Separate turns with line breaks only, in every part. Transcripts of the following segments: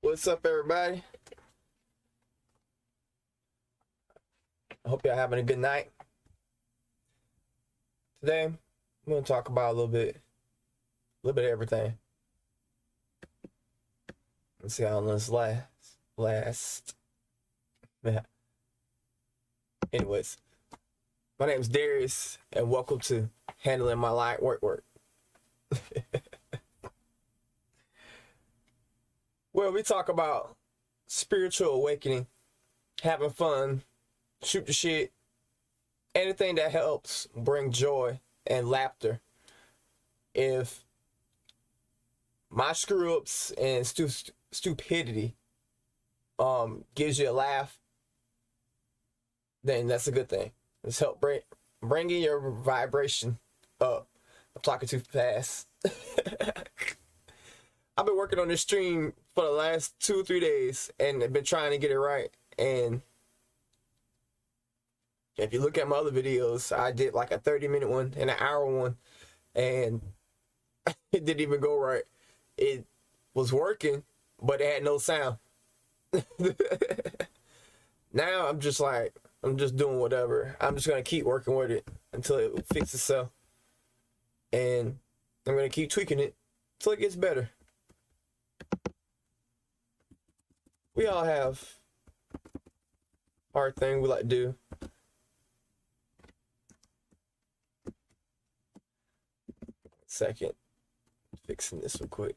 What's up, everybody? I hope y'all having a good night. Today, I'm going to talk about a little bit of everything. Let's see how long this last. Yeah. Anyways, my name's Darius, and welcome to Handling My Light Work. Well, we talk about spiritual awakening, having fun, shoot the shit, anything that helps bring joy and laughter. If my screw ups and stupidity gives you a laugh, then that's a good thing. Let's help bringing your vibration up. I'm talking too fast. I've been working on this stream for the last 2 or 3 days and I've been trying to get it right. And if you look at my other videos, I did like a 30-minute one and an hour one, and it didn't even go right. It was working, but it had no sound. Now I'm just doing whatever. I'm just going to keep working with it until it fixes itself. And I'm going to keep tweaking it until it gets better. We all have our thing we like to do. Second, fixing this real quick.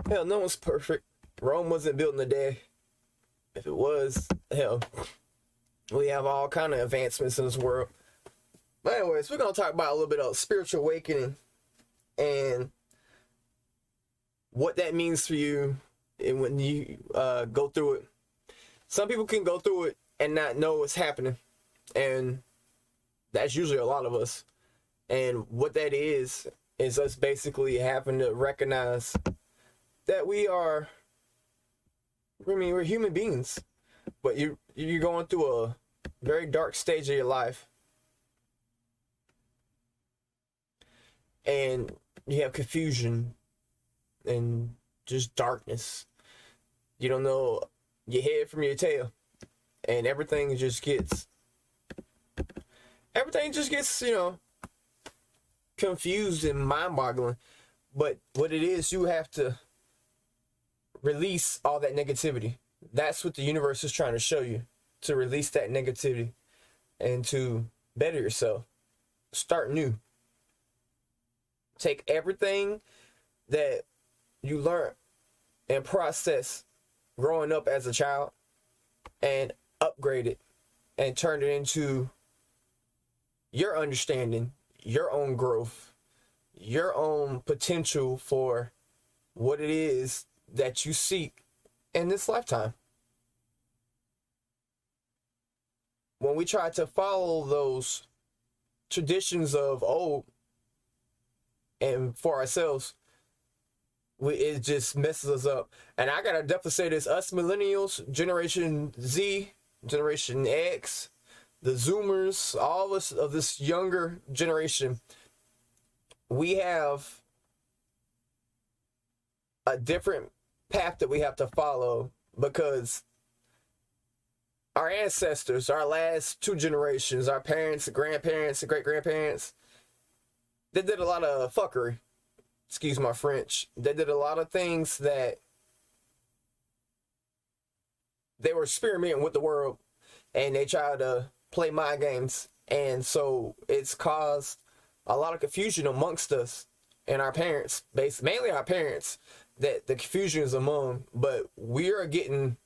Hell, no one's perfect. Rome wasn't built in a day. If it was, hell, we have all kind of advancements in this world. But anyways, we're going to talk about a little bit of spiritual awakening and what that means for you and when you go through it. Some people can go through it and not know what's happening, and that's usually a lot of us. And what that is us basically having to recognize that we're human beings, but you're going through a very dark stage of your life. And you have confusion and just darkness. You don't know your head from your tail. And everything just gets, confused and mind-boggling. But what it is, you have to release all that negativity. That's what the universe is trying to show you. To release that negativity and to better yourself. Start new. Take everything that you learned and process growing up as a child and upgrade it and turn it into your understanding, your own growth, your own potential for what it is that you seek in this lifetime. When we try to follow those traditions of old and for ourselves, it just messes us up. And I gotta definitely say this: us millennials, Generation Z, Generation X, the Zoomers, all of us of this younger generation, we have a different path that we have to follow, because our ancestors, our last 2 generations, our parents, grandparents, great-grandparents, they did a lot of fuckery. Excuse my French. They did a lot of things that they were experimenting with the world, and they tried to play mind games. And so it's caused a lot of confusion amongst us and our parents, mainly our parents, that the confusion is among. But we are getting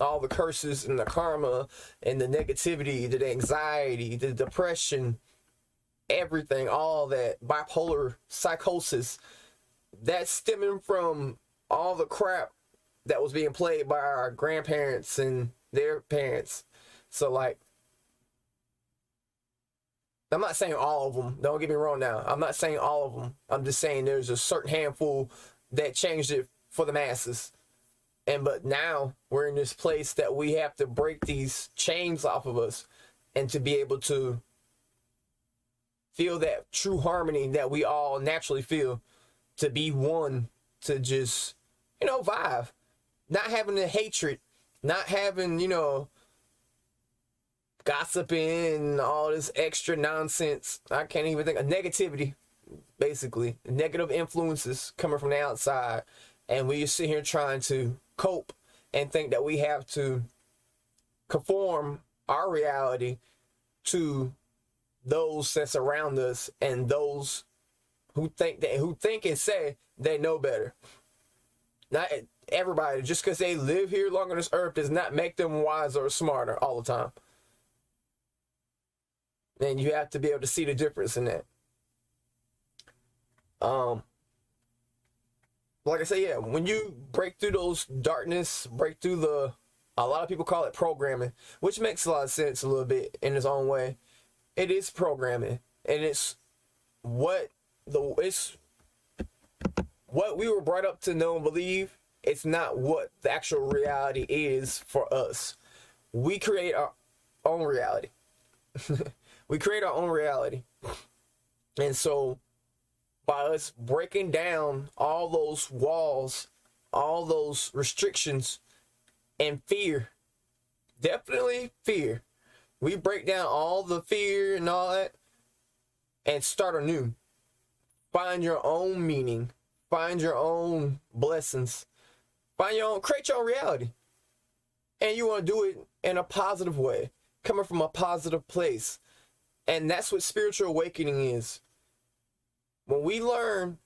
all the curses and the karma and the negativity, the anxiety, the depression, everything, all that bipolar psychosis, that's stemming from all the crap that was being played by our grandparents and their parents. So, like, I'm not saying all of them. Don't get me wrong now. I'm not saying all of them. I'm just saying there's a certain handful that changed it for the masses. But now we're in this place that we have to break these chains off of us and to be able to feel that true harmony that we all naturally feel, to be one, to just, vibe, not having the hatred, not having, gossiping, all this extra nonsense. I can't even think of negativity, basically. Negative influences coming from the outside. And we just sit here trying to cope and think that we have to conform our reality to those that surround us and those who think and say they know better. Not everybody, just because they live here long on this earth, does not make them wiser or smarter all the time. And you have to be able to see the difference in that. Like I say, yeah, when you break through those darkness, break through a lot of people call it programming, which makes a lot of sense a little bit in its own way. It is programming, and it's what we were brought up to know and believe. It's not what the actual reality is for us. We create our own reality. We create our own reality. And so by us breaking down all those walls, all those restrictions, and fear, definitely fear, we break down all the fear and all that and start anew. Find your own meaning. Find your own blessings. Create your own reality. And you want to do it in a positive way, coming from a positive place. And that's what spiritual awakening is. When we learn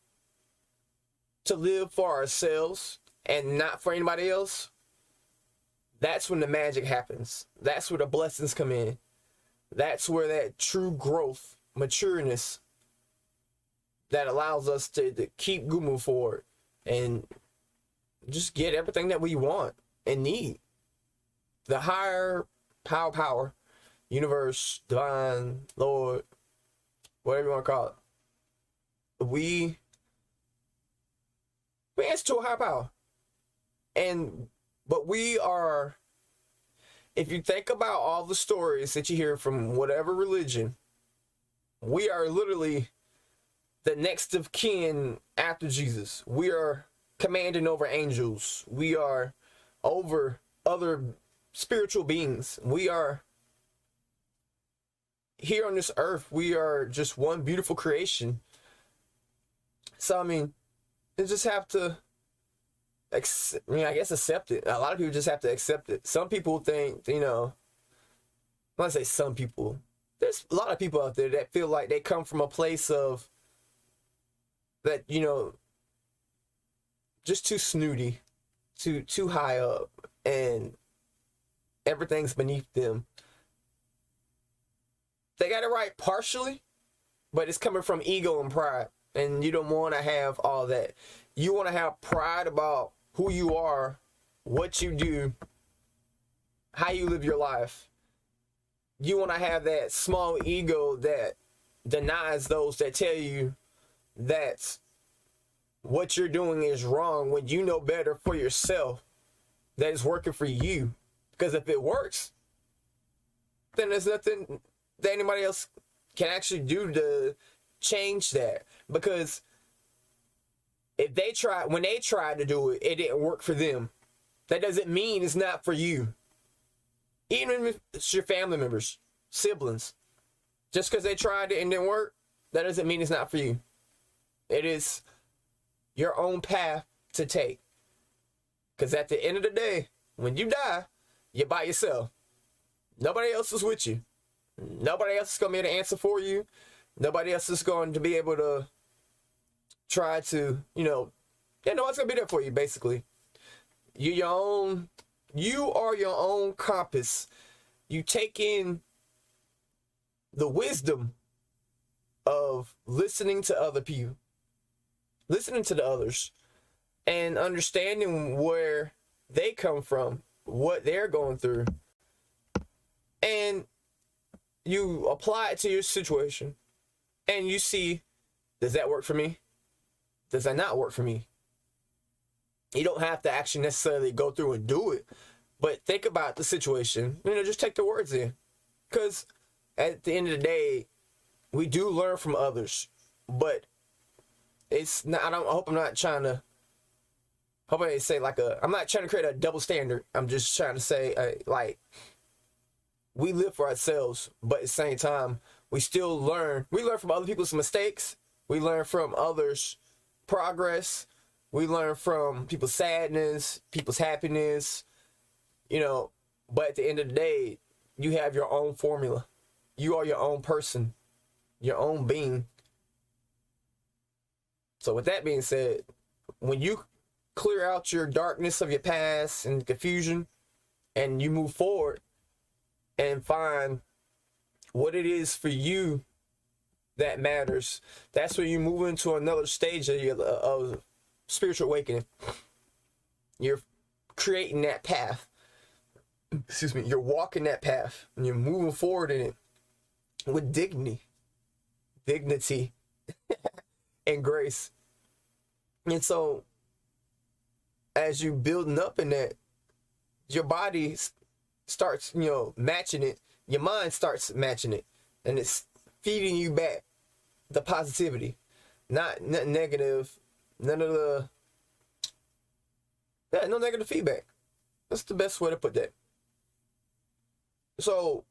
to live for ourselves and not for anybody else, that's when the magic happens. That's where the blessings come in. That's where that true growth, matureness, that allows us to keep moving forward and just get everything that we want and need. The higher power, universe, divine, Lord, whatever you want to call it. We answer to a higher power. But we are, if you think about all the stories that you hear from whatever religion, we are literally the next of kin after Jesus. We are commanding over angels. We are over other spiritual beings. We are here on this earth. We are just one beautiful creation. So, you just have to, I guess accept it. A lot of people just have to accept it. Some people think, when I say some people, there's a lot of people out there that feel like they come from a place of that, just too snooty, too high up, and everything's beneath them. They got it right partially, but it's coming from ego and pride. And you don't want to have all that. You want to have pride about who you are, what you do, how you live your life. You want to have that small ego that denies those that tell you that what you're doing is wrong when you know better for yourself, that it's working for you. Because if it works, then there's nothing that anybody else can actually do to change that. Because if when they tried to do it, it didn't work for them. That doesn't mean it's not for you. Even if it's your family members, siblings, just because they tried it and didn't work, that doesn't mean it's not for you. It is your own path to take. Because at the end of the day, when you die, you're by yourself. Nobody else is with you. Nobody else is going to be able to answer for you. Nobody else is going to be able to try to, no one's going to be there for you, basically. You are your own compass. You take in the wisdom of listening to other people, listening to the others, and understanding where they come from, what they're going through, and you apply it to your situation, and you see, does that work for me? Does that not work for me? You don't have to actually necessarily go through and do it, but think about the situation. Just take the words in. Because at the end of the day, we do learn from others, but it's not, I hope I'm not trying to, hope I didn't say like I'm not trying to create a double standard. I'm just trying to say, like, we live for ourselves, but at the same time, we still learn. We learn from other people's mistakes. We learn from others' progress. We learn from people's sadness, people's happiness, you know, but at the end of the day, you have your own formula. You are your own person, your own being. So with that being said, when you clear out your darkness of your past and confusion, and you move forward and find what it is for you that matters, that's when you move into another stage of spiritual awakening. You're creating that path. Excuse me. You're walking that path, and you're moving forward in it with dignity, and grace. And so, as you building up in that, your body starts, matching it. Your mind starts matching it, and it's feeding you back the positivity, not negative. None of the, no negative feedback. That's the best way to put that. So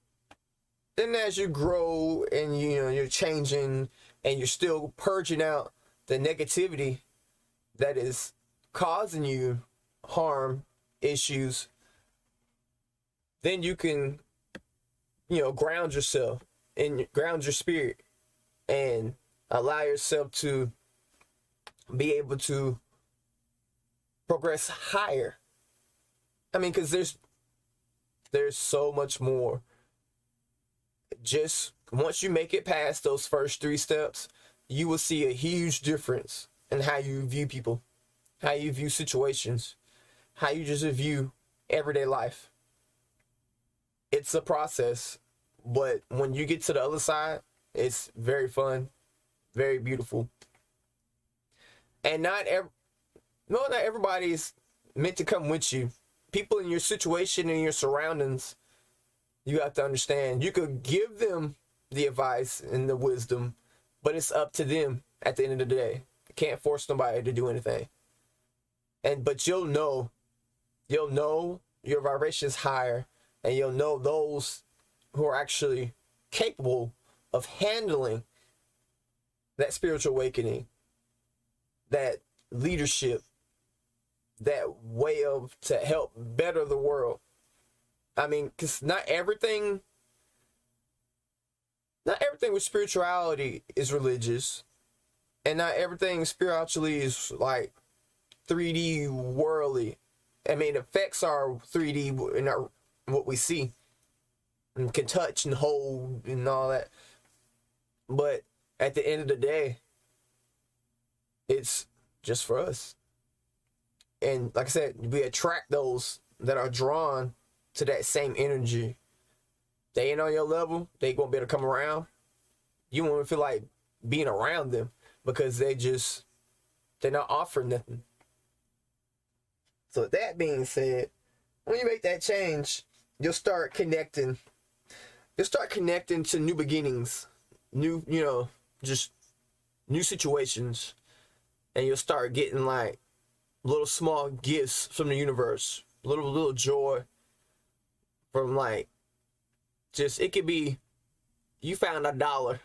then as you grow and you're changing and you're still purging out the negativity that is causing you harm, issues, then you can, ground yourself and ground your spirit and allow yourself to be able to progress higher. I mean, because there's so much more. Just once you make it past those first 3 steps, you will see a huge difference in how you view people, how you view situations, how you just view everyday life. It's a process, but when you get to the other side, it's very fun, very beautiful. And not everybody's meant to come with you. People in your situation and your surroundings, you have to understand. You could give them the advice and the wisdom, but it's up to them at the end of the day. You can't force somebody to do anything. But you'll know your vibration is higher, and you'll know those who are actually capable of handling that spiritual awakening, that leadership, that way of to help better the world. I mean, because not everything with spirituality is religious, and not everything spiritually is like 3D worldly. I mean, it affects our 3D in our what we see and can touch and hold and all that. But at the end of the day, it's just for us. And like I said, we attract those that are drawn to that same energy. They ain't on your level, they won't be able to come around. You won't feel like being around them because they're not offering nothing. So that being said, when you make that change, you'll start connecting to new beginnings, just new situations, and you'll start getting like little small gifts from the universe, little joy from like, just, it could be, you found $1.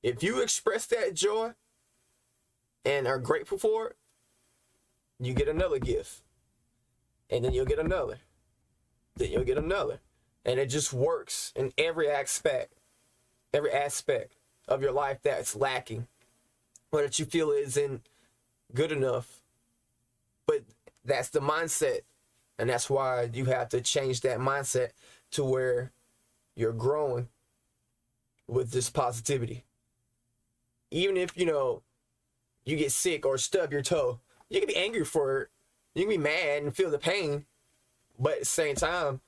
If you express that joy and are grateful for it, you get another gift. And then you'll get another. Then you'll get another. And it just works in every aspect of your life that's lacking, or that you feel isn't good enough. But that's the mindset. And that's why you have to change that mindset to where you're growing with this positivity. Even if, you get sick or stub your toe, you can be angry for it. You can be mad and feel the pain. But at the same time,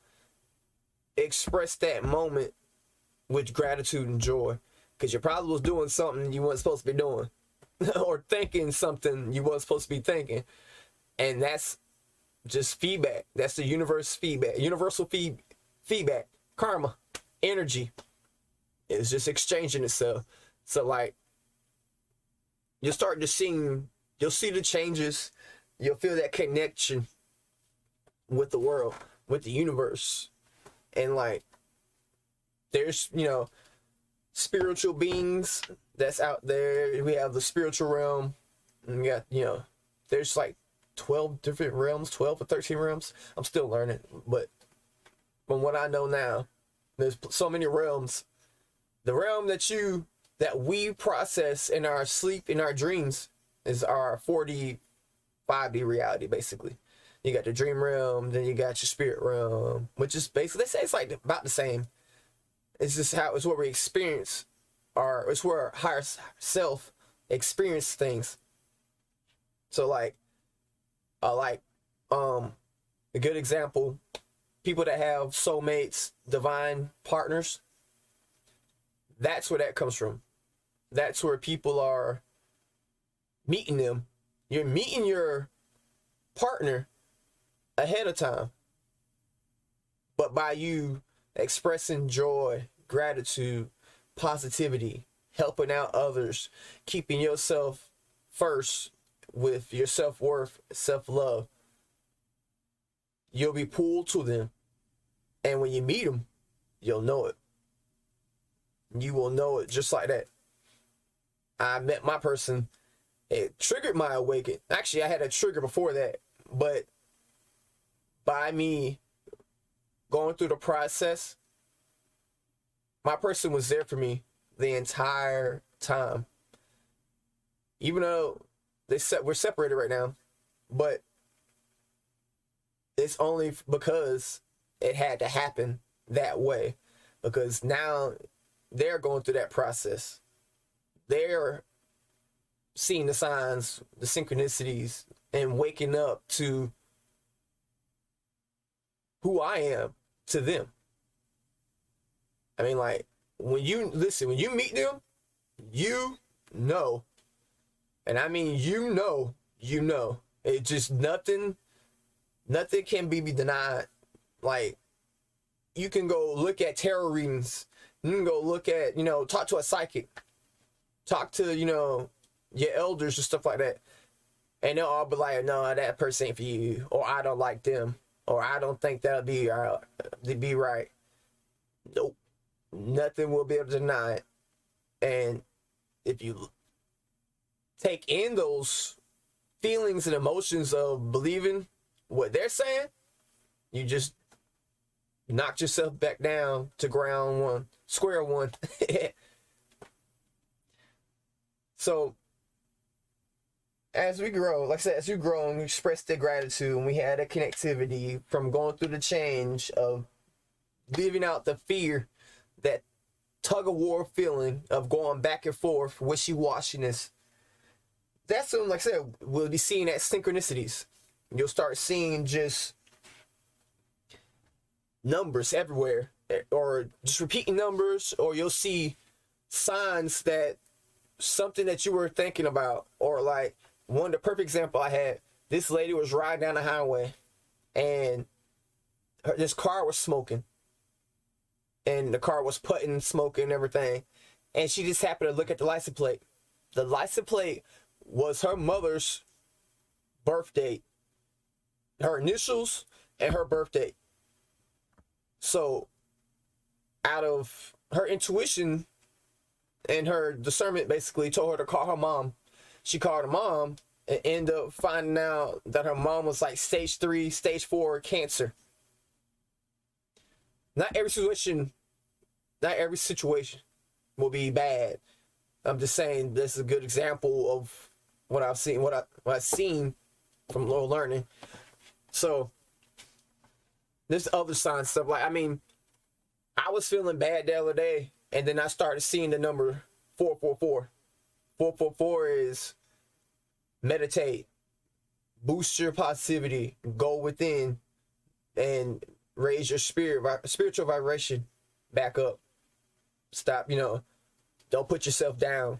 express that moment with gratitude and joy. Because you probably was doing something you weren't supposed to be doing. Or thinking something you weren't supposed to be thinking. And that's just feedback. That's the universal feedback. Karma. Energy. It's just exchanging itself. So like you'll start to seeing, you'll see the changes, you'll feel that connection with the world, with the universe. And like there's, spiritual beings that's out there. We have the spiritual realm. And we got, there's like 12 different realms, 12 or 13 realms. I'm still learning, but from what I know now, there's so many realms. The realm that we process in our sleep, in our dreams, is our 4D, 5D reality, basically. You got the dream realm, then you got your spirit realm, which is basically, they say it's like about the same. It's just it's what we experience, it's where our higher self experience things. So like a good example, people that have soulmates, divine partners, that's where that comes from. That's where people are meeting them. You're meeting your partner ahead of time. But by you expressing joy, gratitude, positivity, helping out others, keeping yourself first with your self-worth, self-love, you'll be pulled to them. And when you meet them, you'll know it. You will know it just like that. I met my person. It triggered my awakening. Actually, I had a trigger before that. But by me going through the process, my person was there for me the entire time. Even though we're separated right now, but it's only because it had to happen that way. Because now they're going through that process. They're seeing the signs, the synchronicities, and waking up to who I am to them. I mean, like, when you meet them, you know. And I mean, you know. It just nothing can be denied. Like, you can go look at tarot readings. You can go look at, talk to a psychic. Talk to, your elders and stuff like that. And they'll all be like, no, that person ain't for you. Or I don't like them. Or I don't think that'll be right. Nope. Nothing will be able to deny it. And if you take in those feelings and emotions of believing what they're saying, you just knocked yourself back down to square one. So as we grow, like I said, as we grow and we express the gratitude and we had a connectivity from going through the change of living out the fear, that tug of war feeling of going back and forth, wishy-washiness, that's when, like I said, we'll be seeing that synchronicities. You'll start seeing just numbers everywhere, or just repeating numbers, or you'll see signs that something that you were thinking about, or like the perfect example I had, this lady was riding down the highway and this car was smoking, and the car was putting smoke and everything, and she just happened to look at the license plate. The license plate was her mother's birth date, her initials, and her birth date. So out of her intuition and her discernment, basically told her to call her mom. She called her mom and ended up finding out that her mom was like stage 3, stage 4 cancer. Not every situation will be bad. I'm just saying this is a good example of what I've seen, what I've seen from low learning. So there's other signs, stuff like, I mean, I was feeling bad the other day, and then I started seeing the number 444. 444 is meditate, boost your positivity, go within, and raise your spiritual vibration back up. Stop, don't put yourself down.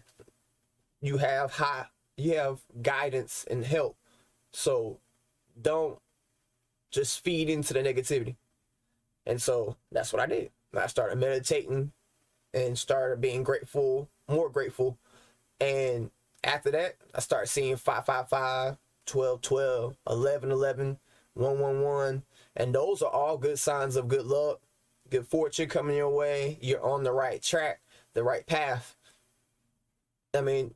You have guidance and help. So don't just feed into the negativity. And so that's what I did. I started meditating and started being grateful, more grateful. And after that, I started seeing 555, 12, 12, 11, 11, 1, 1, 1. And those are all good signs of good luck, good fortune coming your way. You're on the right track, the right path. I mean,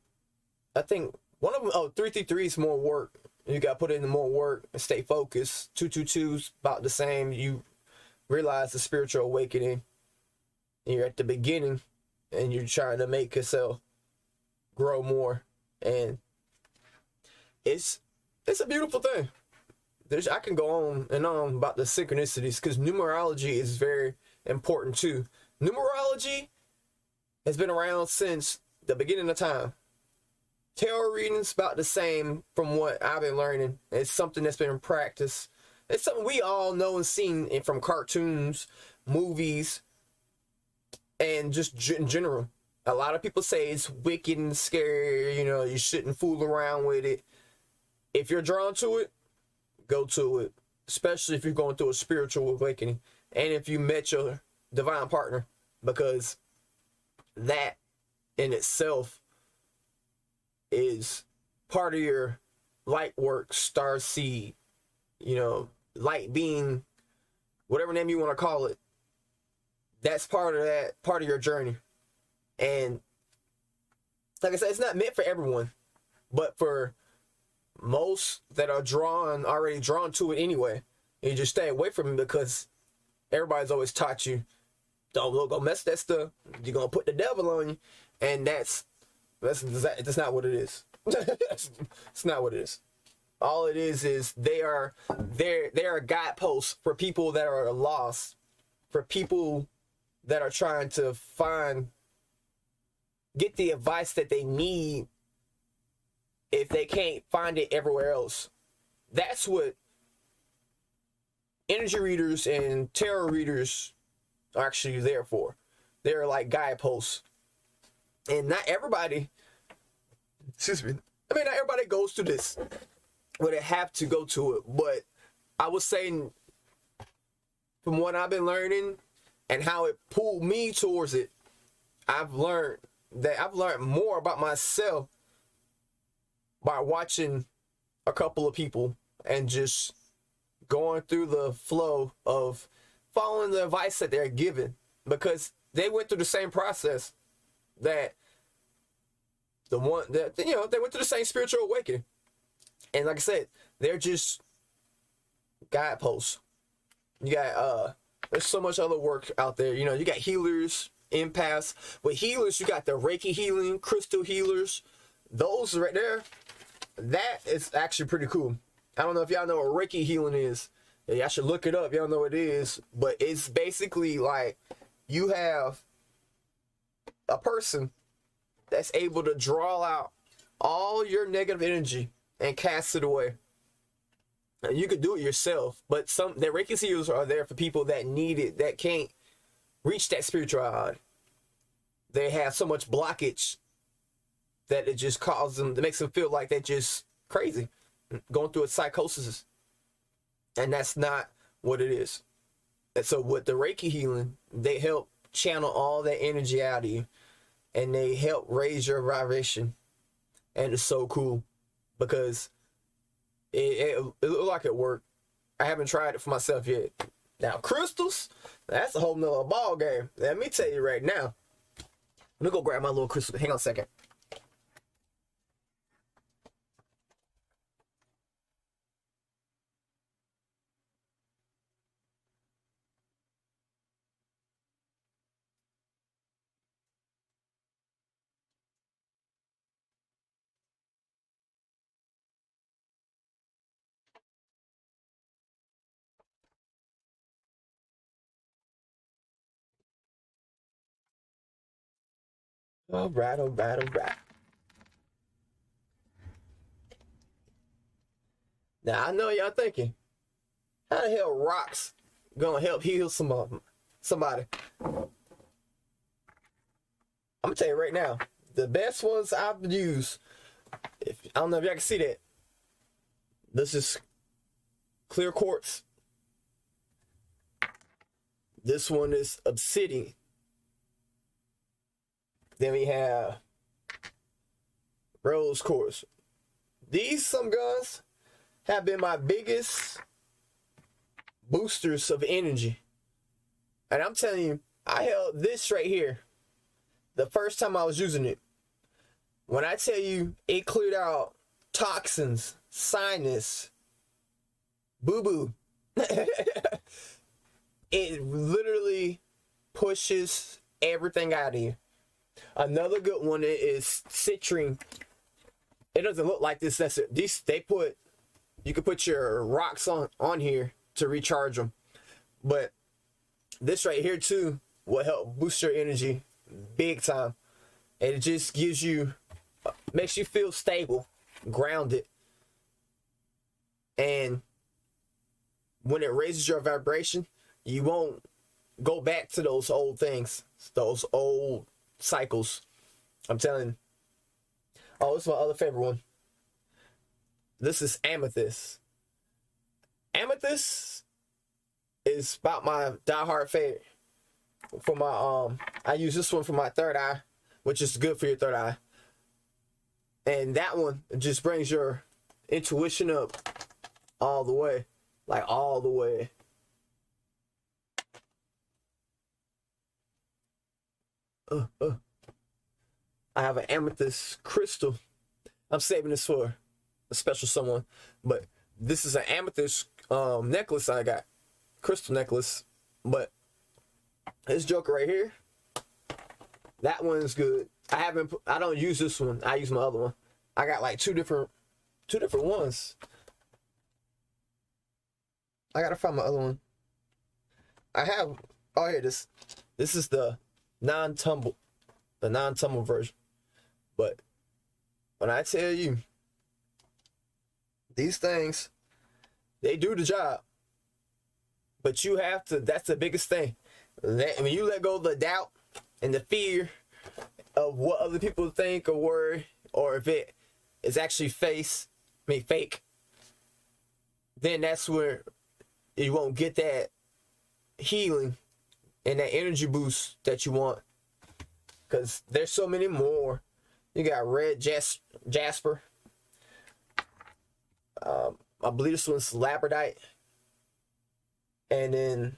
I think one of them, 333 is more work. You got to put in more work and stay focused. 222 is about the same. You realize the spiritual awakening. You're at the beginning and you're trying to make yourself grow more. And it's a beautiful thing. I can go on and on about the synchronicities because numerology is very important too. Numerology has been around since the beginning of time. Tarot readings about the same from what I've been learning. It's something that's been practiced. It's something we all know and seen from cartoons, movies, and just in general. A lot of people say it's wicked and scary, you know, you shouldn't fool around with it. If you're drawn to it, go to it, especially if you're going through a spiritual awakening and if you met your divine partner, because that in itself is part of your light work, star seed, you know, light being, whatever name you want to call it. That's part of your journey. And like I said, it's not meant for everyone, but for most that are already drawn to it anyway, you just stay away from it because everybody's always taught you, don't mess that stuff. You're gonna put the devil on you, and that's not what it is. It's not what it is. All it is they are guideposts for people that are lost, for people that are trying to get the advice that they need if they can't find it everywhere else. That's what energy readers and tarot readers are actually there for. They're like guideposts. And not everybody, not everybody goes to this, where they have to go to it. But I was saying, from what I've been learning and how it pulled me towards it, I've learned more about myself by watching a couple of people and just going through the flow of following the advice that they're given, because they went through the same process that they went through the same spiritual awakening. And like I said, they're just guideposts. You got there's so much other work out there. You know, you got healers, empaths. With healers, you got the Reiki healing, crystal healers. Those right there, that is actually pretty cool. I don't know if y'all know what Reiki healing is. Y'all should look it up. Y'all know what it is. But it's basically like you have a person that's able to draw out all your negative energy and cast it away. And you could do it yourself, but the Reiki healers are there for people that need it, that can't reach that spirituality. They have so much blockage that it just causes them, it makes them feel like they're just crazy, going through a psychosis. And that's not what it is. And so with the Reiki healing, they help channel all that energy out of you, and they help raise your vibration. And it's so cool because it looked like it worked. I haven't tried it for myself yet. Now crystals, that's a whole nother ball game. Let me tell you right now. Let me go grab my little crystal. Hang on a second. All right. Now I know y'all thinking, how the hell rocks gonna help heal somebody? I'm gonna tell you right now, the best ones I've used, I don't know if y'all can see that. This is clear quartz. This one is obsidian. Then we have Rose Quartz. These some guns have been my biggest boosters of energy. And I'm telling you, I held this right here the first time I was using it. When I tell you it cleared out toxins, sinus, boo-boo. It literally pushes everything out of you. Another good one is citrine. It doesn't look like this. That's it. These you can put your rocks on here to recharge them. But this right here too will help boost your energy big time. And it just gives you, makes you feel stable, grounded. And when it raises your vibration, you won't go back to those old things, those old cycles. I'm telling you. Oh, this is my other favorite one. This is amethyst. Amethyst is about my diehard favorite. For my I use this one for my third eye, which is good for your third eye. And that one just brings your intuition up all the way, like all the way. I have an amethyst crystal. I'm saving this for a special someone, but this is an amethyst necklace I got, crystal necklace. But this joker right here, that one's good. I don't use this one. I use my other one. I got like two different ones. I gotta find my other one. I have, oh here, this is the non-tumble version. But when I tell you, these things, they do the job. But you have to, that's the biggest thing. When you let go of the doubt and the fear of what other people think or worry, or if it is actually fake, then that's where you won't get that healing and that energy boost that you want. Because there's so many more. You got red jasper. I believe this one's labradorite. And then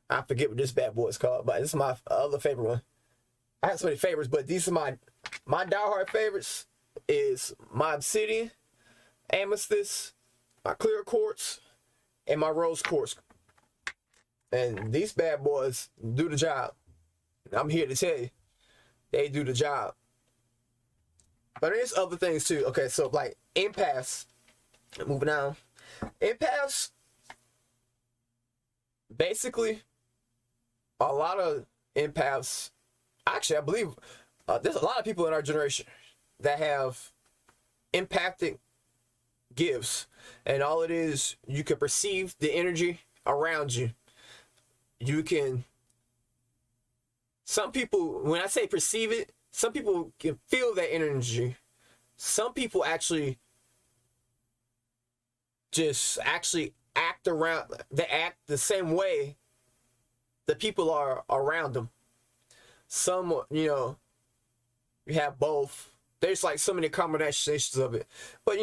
I forget what this bad boy is called, but this is my other favorite one. I have so many favorites, but these are my diehard favorites. Is my obsidian, amethyst, my clear quartz, and my rose quartz. And these bad boys do the job. I'm here to tell you, they do the job. But there's other things too. Okay, so like empaths. Moving on. Empaths, basically, a lot of empaths, actually I believe there's a lot of people in our generation that have empathic gifts. And all it is, you can perceive the energy around you. You can, some people, when I say perceive it, some people can feel that energy. Some people actually just act around, they act the same way the people are around them. Some, you have both. There's like so many combinations of it. But,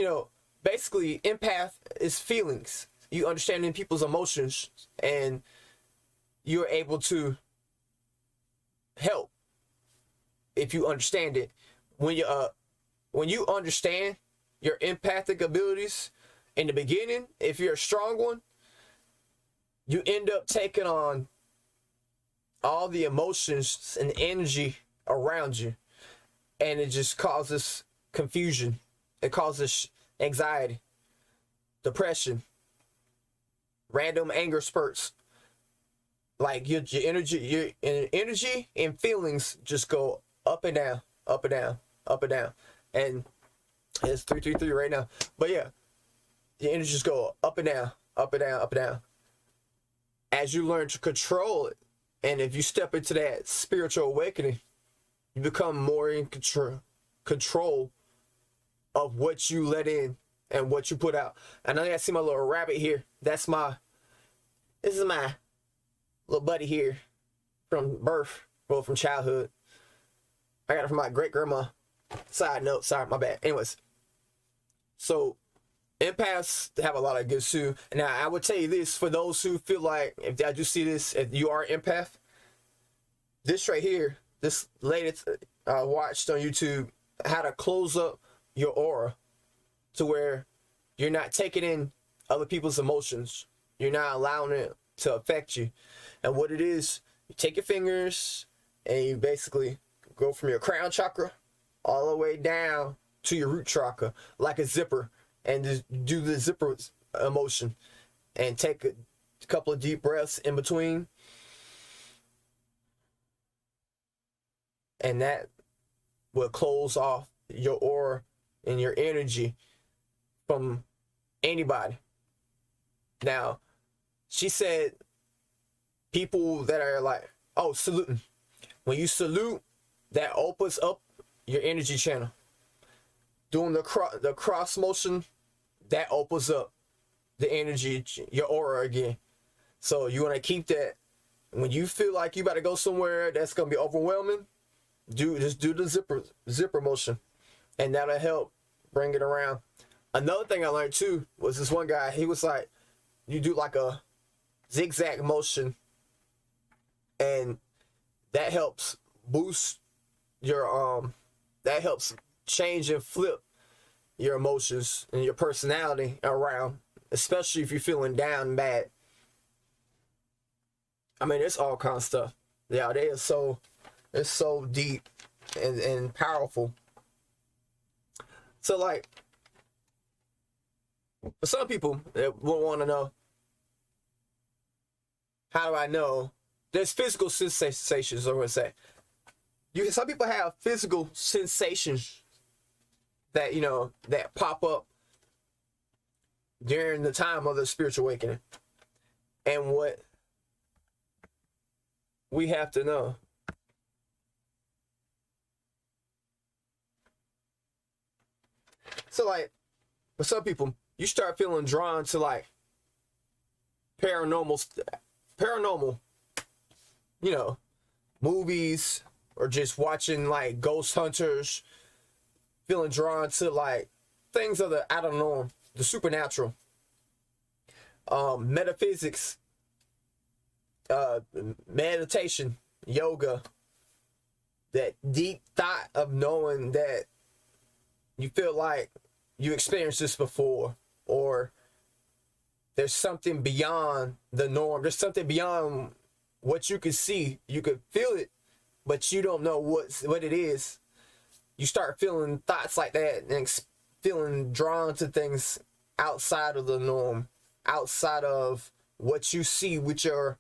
basically, empath is feelings. You understanding people's emotions, and you're able to help if you understand it. When you understand your empathic abilities in the beginning, if you're a strong one, you end up taking on all the emotions and energy around you, and it just causes confusion. It causes anxiety, depression, random anger spurts. Like your energy and feelings just go up and down, up and down, up and down. And it's 333 right now. But yeah, your energy just go up and down, up and down, up and down. As you learn to control it, and if you step into that spiritual awakening, you become more in control of what you let in and what you put out. And I see my little rabbit here. This is my little buddy here from birth. well, from childhood. I got it from my great grandma. Side note, sorry, my bad. Anyways, so empaths have a lot of gifts too. Now, I would tell you this for those who feel like, if I do see this, if you are an empath, this right here, this lady watched on YouTube how to close up your aura to where you're not taking in other people's emotions. You're not allowing it to affect you. And what it is, you take your fingers and you basically go from your crown chakra all the way down to your root chakra like a zipper, and just do the zipper emotion and take a couple of deep breaths in between. And that will close off your aura and your energy from anybody. Now, she said people that are like, oh, saluting. When you salute, that opens up your energy channel. Doing the cross motion, that opens up the energy, your aura again. So you want to keep that. When you feel like you about to go somewhere that's going to be overwhelming, just do the zipper motion, and that'll help bring it around. Another thing I learned too was this one guy, he was like, you do like a zigzag motion, and that helps boost your that helps change and flip your emotions and your personality around, especially if you're feeling down and bad. I mean, it's all kind of stuff. Yeah, it's so deep and powerful. So like, for some people that will want to know, how do I know? There's physical sensations, I'm gonna say. Some people have physical sensations that, you know, that pop up during the time of the spiritual awakening. And what we have to know, so like, for some people, you start feeling drawn to like paranormal, you know, movies, or just watching like ghost hunters, feeling drawn to like things of the out of the norm, the supernatural, metaphysics, meditation, yoga, that deep thought of knowing that you feel like you experienced this before, or there's something beyond the norm. There's something beyond what you could see. You could feel it, but you don't know what it is. You start feeling thoughts like that and feeling drawn to things outside of the norm, outside of what you see with your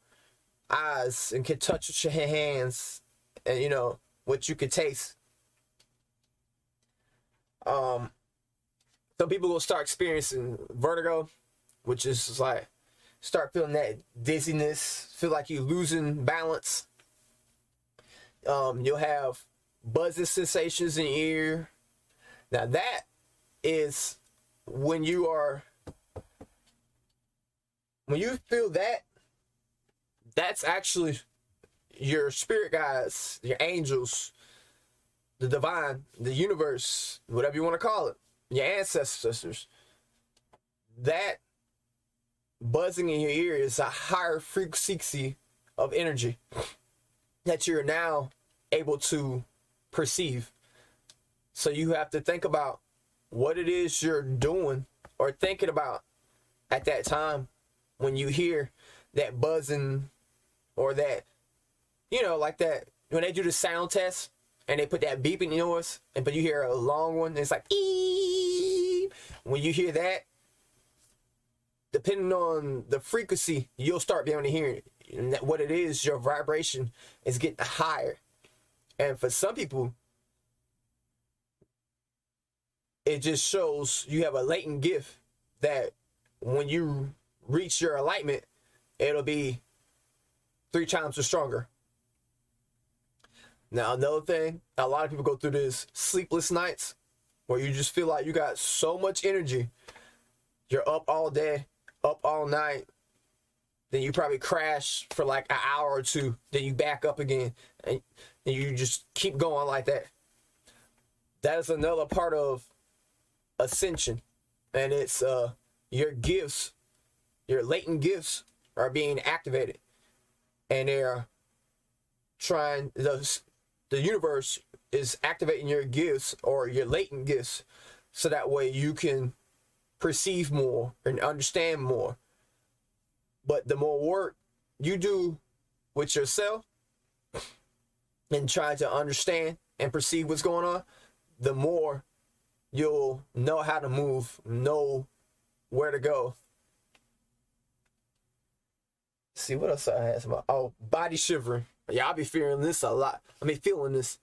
eyes and can touch with your hands, and you know what you could taste. Some people will start experiencing vertigo, which is like start feeling that dizziness, feel like you're losing balance. You'll have buzzing sensations in your ear. Now that is when you feel that, that's actually your spirit guides, your angels, the divine, the universe, whatever you want to call it, your ancestors. That buzzing in your ear is a higher frequency of energy that you're now able to perceive. So you have to think about what it is you're doing or thinking about at that time when you hear that buzzing, or that, you know, like that when they do the sound test and they put that beeping noise, but you hear a long one, it's like eep. When you hear that, depending on the frequency, you'll start being able to hear it. And what it is, your vibration is getting higher. And for some people, it just shows you have a latent gift that when you reach your enlightenment, it'll be 3 times or stronger. Now, another thing, a lot of people go through this sleepless nights where you just feel like you got so much energy. You're up all day, up all night. then you probably crash for like an hour or two, then you back up again, and you just keep going like that. That is another part of ascension, and it's your gifts, your latent gifts are being activated, and they're trying, the universe is activating your gifts or your latent gifts, so that way you can perceive more and understand more. But the more work you do with yourself and try to understand and perceive what's going on, the more you'll know how to move, know where to go. See what else I had about? Oh, body shivering. Yeah, I'll be feeling this a lot. Feeling this.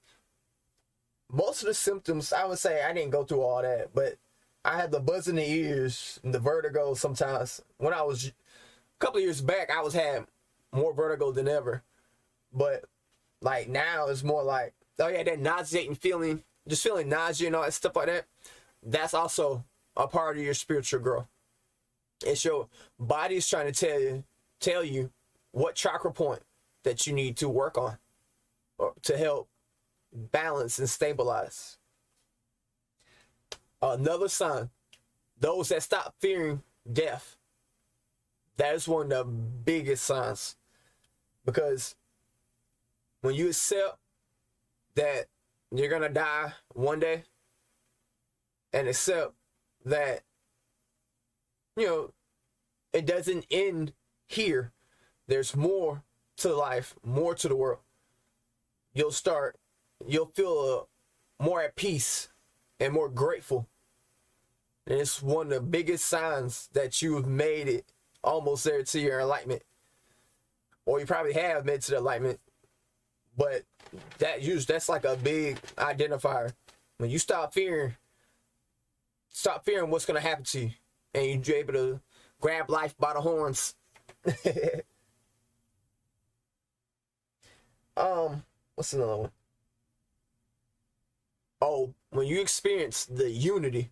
Most of the symptoms, I would say I didn't go through all that, but I had the buzz in the ears and the vertigo sometimes. When I was a couple of years back, I was had more vertigo than ever. But like now it's more like, oh yeah, that nauseating feeling, just feeling nausea and all that stuff like that. That's also a part of your spiritual growth. It's your body's trying to tell you what chakra point that you need to work on or to help balance and stabilize. Another sign, those that stop fearing death. That is one of the biggest signs, because when you accept that you're gonna die one day, and accept that, you know, it doesn't end here, there's more to life, more to the world, you'll feel more at peace and more grateful. And it's one of the biggest signs that you've made it almost there to your enlightenment, or you probably have made to the enlightenment. But that's like a big identifier. When you stop fearing what's gonna happen to you, and you're able to grab life by the horns. What's another one? Oh, when you experience the unity,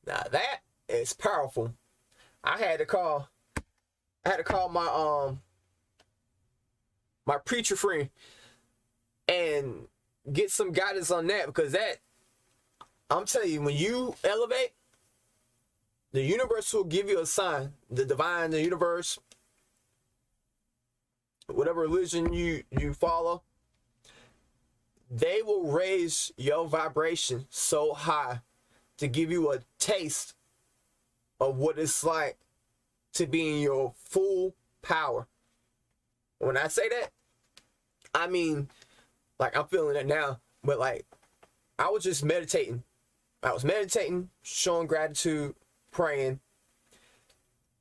now that is powerful. I had to call my preacher friend and get some guidance on that, because that, I'm telling you, when you elevate, the universe will give you a sign. The divine, the universe, whatever religion you follow, they will raise your vibration so high to give you a taste of what it's like to be in your full power. When I say that, I mean, like, I'm feeling it now, but like, I was just meditating. I was meditating, showing gratitude, praying,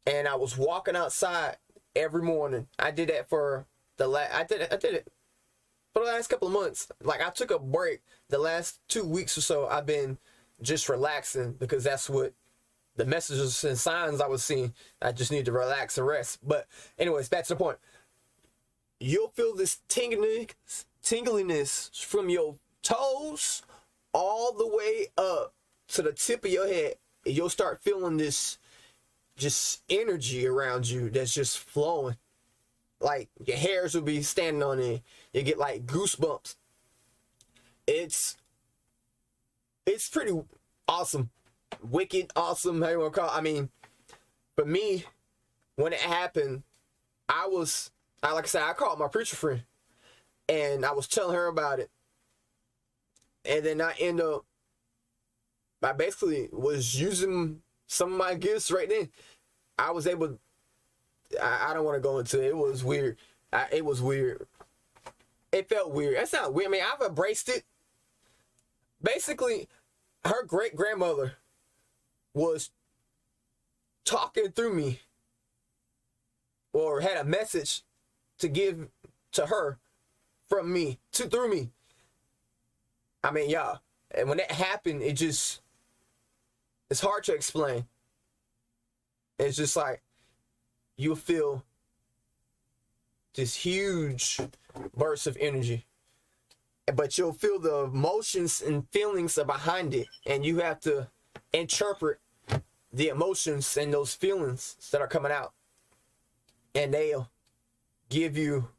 and I was walking outside every morning. I did that for I did it for the last couple of months. Like, I took a break. The last 2 weeks or so, I've been just relaxing, because that's what the messages and signs I was seeing. I just need to relax and rest. But anyways, back to the point. You'll feel this tingliness from your toes all the way up to the tip of your head. And you'll start feeling this just energy around you that's just flowing. Like, your hairs will be standing on it. You get like goosebumps. It's pretty awesome. Wicked awesome, how you want to call it. I mean, for me, when it happened, like I said, I called my preacher friend, and I was telling her about it. And then I basically was using some of my gifts right then. I was able, I don't want to go into it. It was weird. It was weird. It felt weird. That's not weird. I mean, I've embraced it. Basically, her great-grandmother was talking through me, or had a message to give to her from me, through me. I mean, y'all, and when that happened, it's hard to explain. It's just like, you'll feel this huge burst of energy, but you'll feel the emotions and feelings are behind it, and you have to interpret the emotions and those feelings that are coming out, and give you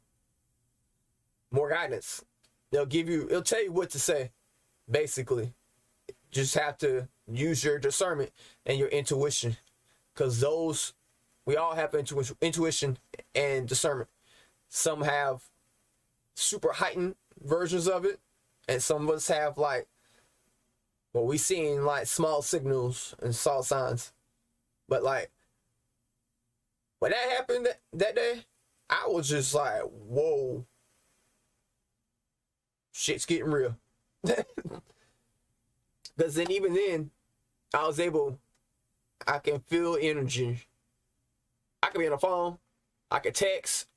more guidance. It'll tell you what to say, basically. Just have to use your discernment and your intuition, because we all have intuition and discernment. Some have super heightened versions of it, and some of us have like what we seen like small signals and small signs. But like when that happened that day, I was just like, whoa, shit's getting real. Because then even then, I can feel energy. I can be on the phone, I can text,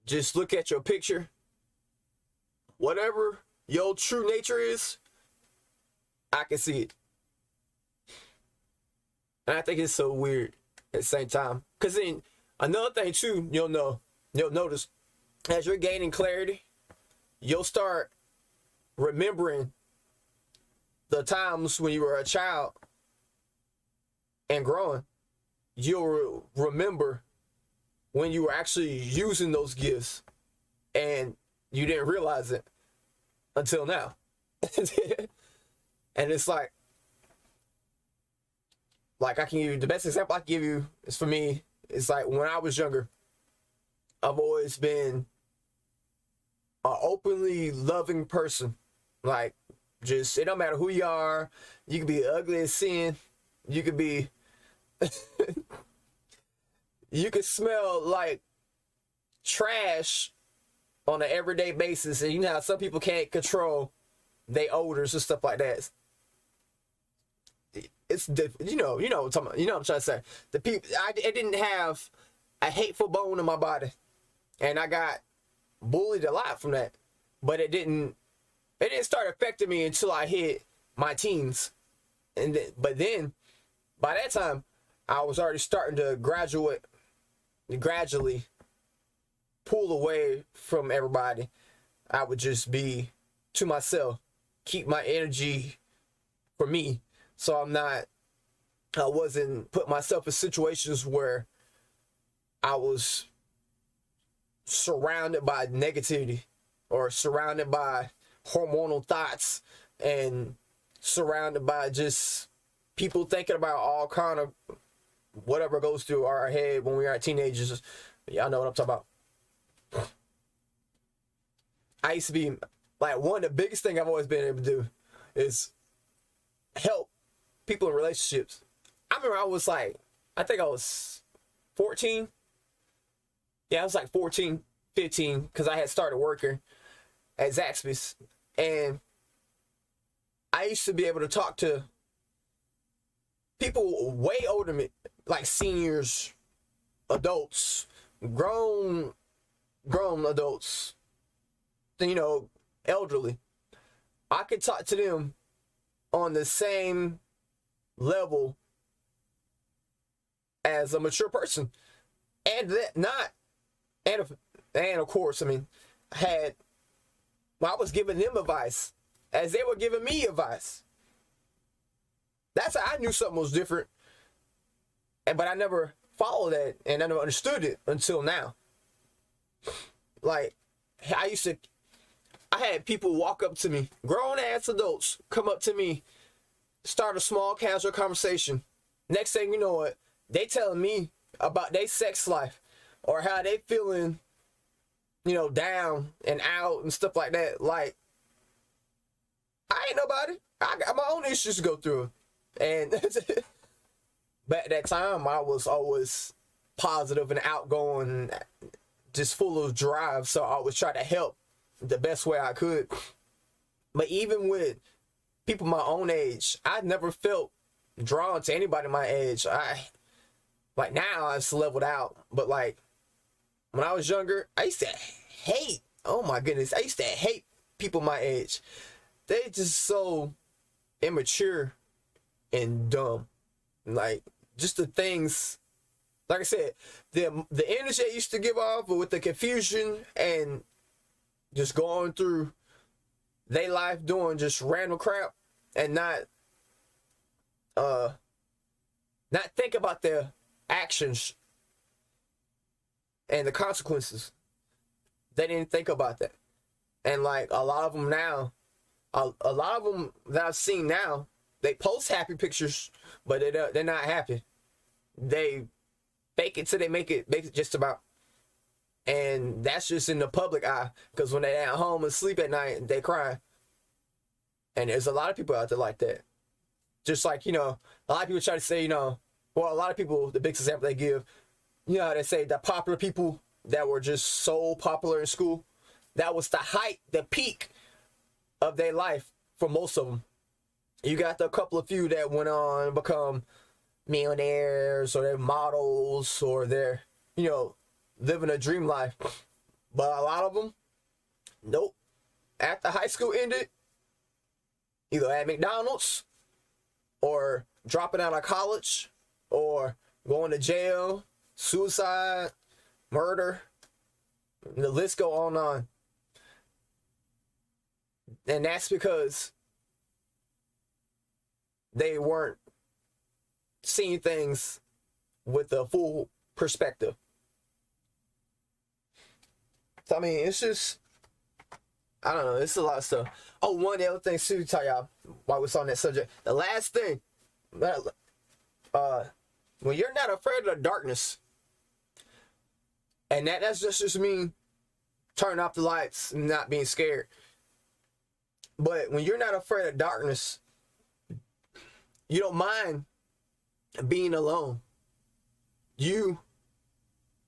just look at your picture. Whatever your true nature is, I can see it. And I think it's so weird at the same time. Because then another thing too, you'll notice as you're gaining clarity, you'll start remembering the times when you were a child and growing. You'll remember when you were actually using those gifts and you didn't realize it until now. And it's like I can give you the best example I can give you is for me. It's like when I was younger, I've always been an openly loving person. Like, just, it don't matter who you are. You could be ugly as sin. You could be, you could smell like trash on an everyday basis. And you know how some people can't control their odors and stuff like that. It's different. You know what I'm talking about. You know what I'm trying to say. The people, I didn't have a hateful bone in my body. And I got bullied a lot from that. But it didn't start affecting me until I hit my teens. But then, by that time, I was already starting to gradually pull away from everybody. I would just be to myself, keep my energy for me. So I wasn't put myself in situations where I was surrounded by negativity or surrounded by hormonal thoughts and surrounded by just people thinking about all kind of whatever goes through our head when we are teenagers. Y'all know what I'm talking about. I used to be like, one of the biggest things I've always been able to do is help people in relationships. I remember I think I was 14. Yeah, I was like 14, 15, because I had started working at Zaxby's. And I used to be able to talk to people way older than me, like seniors, adults, grown adults, elderly. I could talk to them on the same level as a mature person. And of course, I was giving them advice as they were giving me advice. That's how I knew something was different. But I never followed that and I never understood it until now. Like, I had people walk up to me, grown ass adults come up to me, start a small casual conversation. Next thing you know what, they telling me about their sex life or how they feeling, down and out and stuff like that. Like, I ain't nobody. I got my own issues to go through. And but at that time, I was always positive and outgoing, just full of drive. So I always try to help the best way I could. But even with people my own age, I never felt drawn to anybody my age. Now I've leveled out. But like, when I was younger, I used to hate, oh my goodness, I used to hate people my age. They just so immature and dumb. Like, just the things, like I said, the energy I used to give off with the confusion and just going through their life doing just random crap and not think about their actions. and the consequences. They didn't think about that. And like a lot of them now, a lot of them that I've seen now, they post happy pictures, but they're not happy. They fake it till they make it just about. And that's just in the public eye, because when they're at home and sleep at night, they cry. And there's a lot of people out there like that. Just like, a lot of people try to say, well, a lot of people, the biggest example they give, they say the popular people that were just so popular in school, that was the height, the peak of their life for most of them. You got the couple of few that went on to become millionaires, or they're models, or they're, living a dream life. But a lot of them, nope. After high school ended, either at McDonald's, or dropping out of college, or going to jail, suicide, murder, the list go on and on. And that's because they weren't seeing things with a full perspective. So, I mean, it's just, I don't know, it's a lot of stuff. Oh, one of the other things too, to tell y'all, while we're on that subject, the last thing, when you're not afraid of the darkness, and that's just mean turning off the lights and not being scared. But when you're not afraid of darkness, you don't mind being alone. You